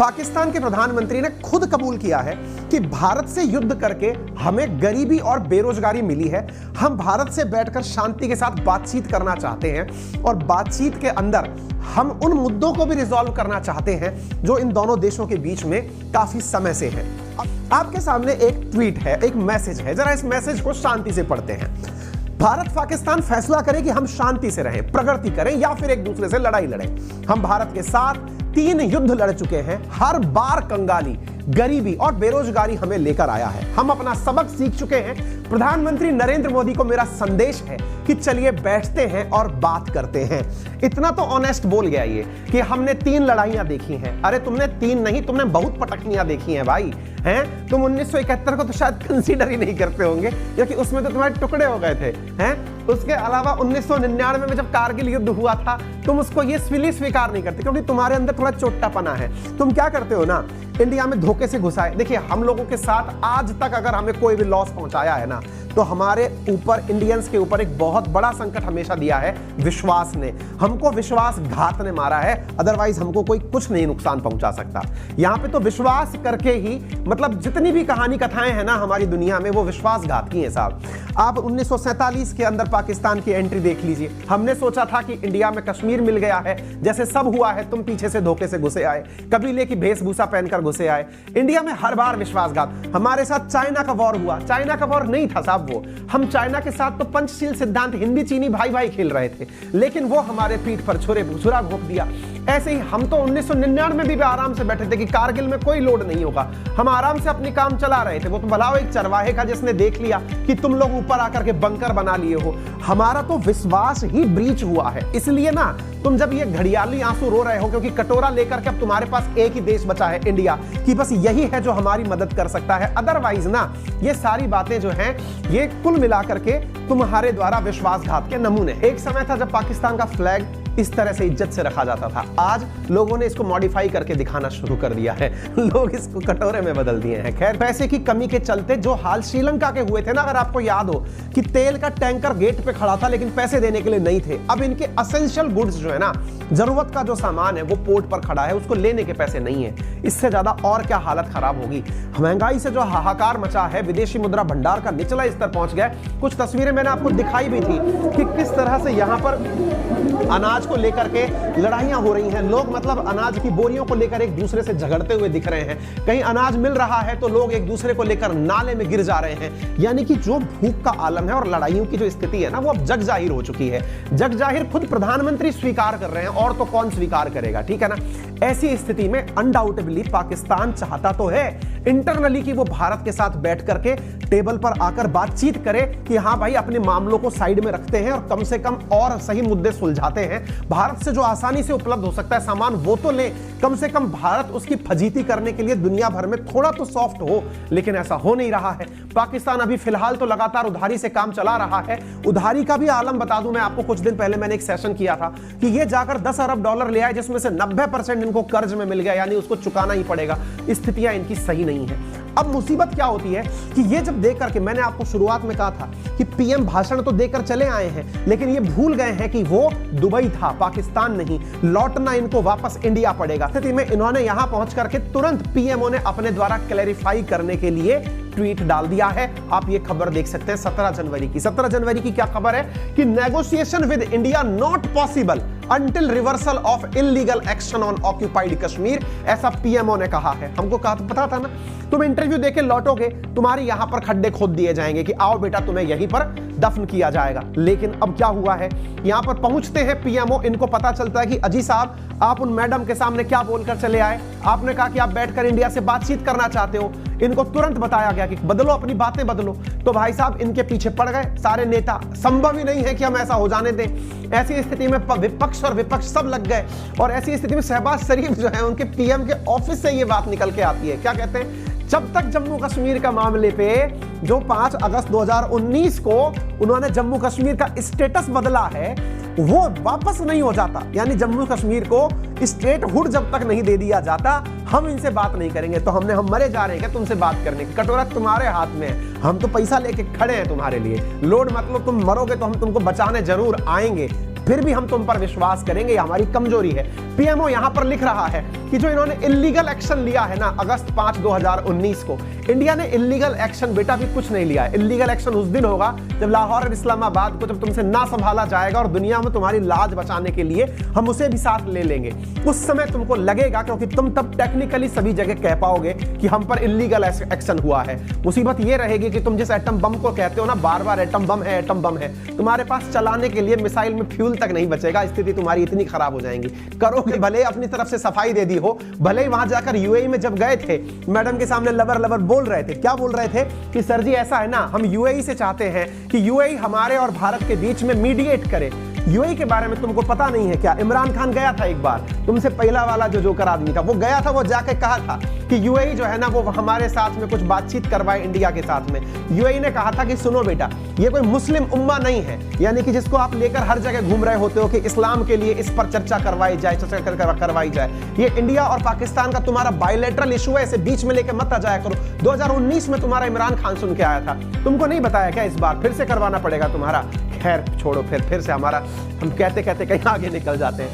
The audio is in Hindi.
पाकिस्तान के प्रधानमंत्री ने खुद कबूल किया है कि भारत से युद्ध करके हमें गरीबी और बेरोजगारी मिली है। हम भारत से बैठकर शांति के साथ बातचीत करना चाहते हैं और बातचीत के अंदर हम उन मुद्दों को भी रिजॉल्व करना चाहते हैं जो इन दोनों देशों के बीच में काफी समय से है। आपके सामने एक ट्वीट है, एक मैसेज है, जरा इस मैसेज को शांति से पढ़ते हैं। भारत पाकिस्तान फैसला करे कि हम शांति से रहें, प्रगति करें या फिर एक दूसरे से लड़ाई लड़ें। हम भारत के साथ 3 युद्ध लड़ चुके हैं। हर बार कंगाली, गरीबी और बेरोजगारी हमें लेकर आया है। हम अपना सबक सीख चुके हैं। प्रधानमंत्री नरेंद्र मोदी को मेरा संदेश है कि चलिए बैठते हैं और बात करते हैं। इतना तो ऑनेस्ट बोल गया ये कि हमने 3 लड़ाइयां देखी हैं। अरे तुमने 3 नहीं, तुमने बहुत पटकनियां देखी हैं भाई, हैं? तुम 1971 को तो शायद कंसीडर ही नहीं करते होंगे क्योंकि उसमें तो तुम्हारे टुकड़े हो गए थे, हैं? उसके अलावा 1999 में जब कारगिल युद्ध हुआ था, तुम उसको ये स्वीकार नहीं करते क्योंकि तुम्हारे अंदर थोड़ा चोट्टापना है। तुम क्या करते हो ना, इंडिया में धोखे से घुसाए। देखिए, हम लोगों के साथ आज तक अगर हमें कोई भी लॉस पहुंचाया है ना, तो हमारे ऊपर, इंडियंस के ऊपर एक बहुत बड़ा संकट हमेशा दिया है विश्वास ने। हमको विश्वासघात ने मारा है, अदरवाइज हमको कोई कुछ नहीं नुकसान पहुंचा सकता। यहां पे तो विश्वास करके ही, मतलब जितनी भी कहानी कथाएं हैं ना हमारी दुनिया में, वो विश्वासघात की हैं साहब। आप 1947 के अंदर पाकिस्तान की एंट्री देख लीजिए। हमने सोचा था कि इंडिया में कश्मीर मिल गया है, जैसे सब हुआ है, तुम पीछे से धोखे से घुसे आए, कबीले की भेषभूषा पहनकर घुसे आए। इंडिया में हर बार विश्वासघात। हमारे साथ चाइना का वॉर हुआ, चाइना का वॉर नहीं था साहब वो। हम चाइना के साथ तो पंचशील सिद्धांत, हिंदी चीनी भाई भाई खेल रहे थे, लेकिन वो हमारे पीठ पर छुरा घोंप दिया। ऐसे ही हम तो 1999 में भी आराम से बैठे थे कि कारगिल में कोई लोड नहीं होगा, हम आराम से अपनी काम चला रहे थे। वो तो भला एक चरवाहे का जिसने देख लिया कि तुम लोग ऊपर आकर के बंकर बना लिए हो। हमारा तो विश्वास ही ब्रीच हुआ है। इसलिए ना, तुम जब ये घड़ियाली आंसू रो रहे हो क्योंकि कटोरा लेकर के अब तुम्हारे पास एक ही देश बचा है, इंडिया, कि बस यही है जो हमारी मदद कर सकता है। अदरवाइज ना, ये सारी बातें जो हैं, ये कुल मिलाकर के तुम्हारे द्वारा विश्वासघात के नमूने। एक समय था जब पाकिस्तान का फ्लैग इस तरह से इज्जत से रखा जाता था। आज लोगों ने इसको मॉडिफाई करके दिखाना शुरू कर दिया है, लोग इसको कटोरे में बदल दिए हैं। खैर, पैसे की कमी के चलते जो हाल श्रीलंका के हुए थे ना, अगर आपको याद हो कि तेल का टैंकर गेट पे खड़ा था लेकिन पैसे देने के लिए नहीं थे। अब इनके असेंशियल गुड्स जो है ना, जरूरत का जो सामान है वो पोर्ट पर खड़ा है, उसको लेने के पैसे नहीं है। इससे ज्यादा और क्या हालत खराब होगी। महंगाई से जो हाहाकार मचा है, विदेशी मुद्रा भंडार का निचला स्तर पहुंच गया। कुछ तस्वीरें मैंने आपको दिखाई भी थी कि किस तरह से यहां पर अनाज को लेकर के लड़ाइयां हो रही हैं। लोग मतलब अनाज की बोरियों को लेकर एक दूसरे से झगड़ते हुए दिख रहे हैं। कहीं अनाज मिल रहा है तो लोग एक दूसरे को लेकर नाले में गिर जा रहे हैं। यानी कि जो भूख का आलम है और लड़ाइयों की जो स्थिति है ना, वो अब जग जाहिर हो चुकी है। जग जाहिर खुद प्रधानमंत्री स्वीकार कर रहे हैं, और तो कौन स्वीकार करेगा, ठीक है ना। ऐसी स्थिति में अनडाउटेबली पाकिस्तान चाहता तो है इंटरनली कि वो भारत के साथ बैठ करके टेबल पर आकर बातचीत करे कि हाँ भाई, अपने मामलों को साइड में रखते हैं और कम से कम और सही मुद्दे सुलझाते हैं। भारत से जो आसानी से उपलब्ध हो सकता है सामान वो तो ले, कम से कम भारत उसकी फजीती करने के लिए दुनिया भर में थोड़ा तो सॉफ्ट हो। लेकिन ऐसा हो नहीं रहा है। पाकिस्तान अभी फिलहाल तो लगातार उधारी से काम चला रहा है। उधारी का भी आलम बता दूं मैं आपको, कुछ दिन पहले मैंने एक सेशन किया था कि ये जाकर 10 अरब डॉलर ले आए, जिसमें से 90% इनको कर्ज में मिल गया, यानी उसको चुकाना ही पड़ेगा। स्थितियां इनकी सही नहीं है। अब मुसीबत क्या होती है कि ये जब देख करके, मैंने आपको शुरुआत में कहा था कि पीएम भाषण तो देकर चले आए हैं, लेकिन ये भूल गए हैं कि वो दुबई था, पाकिस्तान नहीं। लौटना इनको वापस इंडिया पड़ेगा। स्थिति में इन्होंने यहां पहुंच करके तुरंत पीएमओ ने अपने द्वारा क्लैरिफाई करने के लिए ट्वीट डाल दिया है। आप ये खबर देख सकते हैं 17 जनवरी की। 17 जनवरी की क्या खबर है कि negotiation with India not possible until reversal of illegal action on occupied Kashmir, ऐसा पीएमओ ने कहा है। हमको कहा पता था ना, तुम इंटरव्यू देके लौटोगे, तुम्हारे यहां पर खड्डे खोद दिए जाएंगे कि आओ बेटा, तुम्हें यहीं पर दफन किया जाएगा। लेकिन अब क्या हुआ है, यहां पर पहुंचते हैं पीएमओ, इनको पता चलता है कि अजी साहब, आप उन मैडम के सामने क्या बोलकर चले आए। आपने कहा कि आप बैठकर इंडिया से बातचीत करना चाहते हो। इनको तुरंत बताया गया कि बदलो, अपनी बातें बदलो। तो भाई साहब इनके पीछे पड़ गए सारे नेता। संभव ही नहीं है कि हम ऐसा हो जाने दें। ऐसी स्थिति में विपक्ष और विपक्ष सब लग गए, और ऐसी स्थिति में शहबाज शरीफ जो है, उनके पीएम के ऑफिस से ये बात निकल के आती है। क्या कहते हैं, जब तक जम्मू कश्मीर का मामले पे जो 5 अगस्त 2019 को उन्होंने जम्मू कश्मीर का स्टेटस बदला है, वो वापस नहीं हो जाता, यानी जम्मू कश्मीर को स्टेटहुड जब तक नहीं दे दिया जाता, हम इनसे बात नहीं करेंगे। तो हम मरे जा रहे हैं क्या तुमसे बात करने की? कटोरा तुम्हारे हाथ में है, हम तो पैसा लेके खड़े हैं तुम्हारे लिए। लोड मत लो, तुम मरोगे तो हम तुमको बचाने जरूर आएंगे, फिर भी हम तुम पर विश्वास करेंगे, हमारी कमजोरी है। पीएमओ यहां पर लिख रहा है कि जो इन्होंने इलीगल एक्शन लिया है ना अगस्त 5 2019 को, इंडिया ने इलीगल एक्शन बेटा भी कुछ नहीं लिया है। इलीगल एक्शन उस दिन होगा जब लाहौर और इस्लामाबाद को जब तुमसे ना संभाला जाएगा और दुनिया में तुम्हारी लाज बचाने के लिए हम उसे भी साथ ले लेंगे। उस समय तुमको लगेगा, क्योंकि तुम तब टेक्निकली सभी जगह कह पाओगे कि हम पर इलीगल एक्शन हुआ है। मुसीबत ये रहेगी कि तुम जिस एटम बम को कहते हो ना बार बार एटम बम है, एटम बम है, तुम्हारे पास चलाने के लिए मिसाइल में फ्यूल तक नहीं बचेगा। स्थिति तुम्हारी इतनी खराब हो जाएगी। करोगे भले अपनी तरफ से सफाई दे दी हो, भले ही वहां जाकर यूएई में जब गए थे मैडम के सामने लबर लबर बोल रहे थे, क्या बोल रहे थे कि सर जी ऐसा है ना, हम यूएई से चाहते हैं कि यूएई हमारे और भारत के बीच में मीडिएट करे। यूएई के बारे में तुमको पता नहीं है क्या? इमरान खान गया था एक बार, तुमसे पहला वाला जो जोकर आदमी था वो गया था, वो जाके कहा था कि यूएई जो है ना वो हमारे साथ में कुछ बातचीत करवाए इंडिया के साथ में। यूएई ने कहा था कि सुनो बेटा, ये कोई मुस्लिम उम्मा नहीं है, यानी कि जिसको आप लेकर हर जगह घूम रहे होते हो कि इस्लाम के लिए इस पर चर्चा करवाई जाए, करवाई जाए। ये इंडिया और पाकिस्तान का तुम्हारा बायलैटरल इशू है, इसे बीच में लेकर मत आ जाया करो। 2019 में तुम्हारा इमरान खान सुन के आया था, तुमको नहीं बताया क्या? इस बार फिर से करवाना पड़ेगा तुम्हारा। खैर छोड़ो, फिर से हमारा हम कहते कहते कहीं आगे निकल जाते हैं।